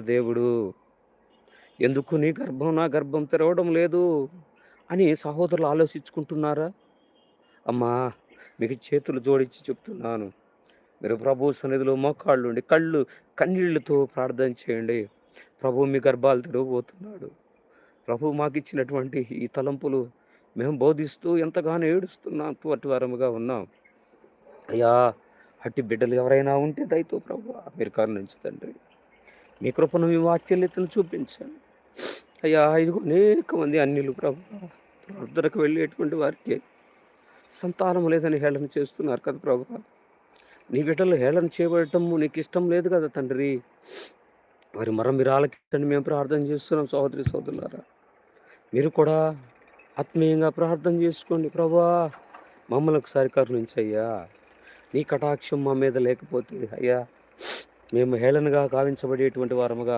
దేవుడు ఎందుకు నీ గర్భం నా గర్భం తెరవడం లేదు అని సహోదరులు ఆలోచించుకుంటున్నారా? అమ్మా, మీకు చేతులు జోడించి చెప్తున్నాను. మీరు ప్రభు సన్నిధిలో మోకాళ్ళుండి కన్నీళ్లతో ప్రార్థన చేయండి. ప్రభు మీ గర్భాలు తెరవబోతున్నాడు. ప్రభు మాకిచ్చినటువంటి ఈ తలంపులు మేము బోధిస్తూ ఎంతగానో ఏడుస్తున్నాం, అటువంటి వారముగా ఉన్నాం. అయ్యా, అట్టి బిడ్డలు ఎవరైనా ఉంటే దయతో ప్రభువా మీరు కరుణించు తండ్రి. మీ కృపను మీ వాత్సల్యతను చూపించండి. అయ్యా, ఇదిగో అనేక మంది అన్యులు ప్రభువా ప్రార్థనకు వెళ్ళేటువంటి వారికి సంతానం లేదని హేళన చేస్తున్నారు కదా ప్రభువా. నీ బిడ్డలు హేళన చేయబడటము నీకు ఇష్టం లేదు కదా తండ్రి. వారి మరం మీరు ఆలకించండి మేము ప్రార్థన చేస్తున్నాం సహోదరి సోదరులారా. మీరు కూడా ఆత్మీయంగా ప్రార్థన చేసుకోండి. ప్రభువా మమ్మల్ని ఒకసారి కరుణించయ్యా. నీ కటాక్షం మా మీద లేకపోతే అయ్యా మేము హేళనగా గావించబడేటువంటి వారముగా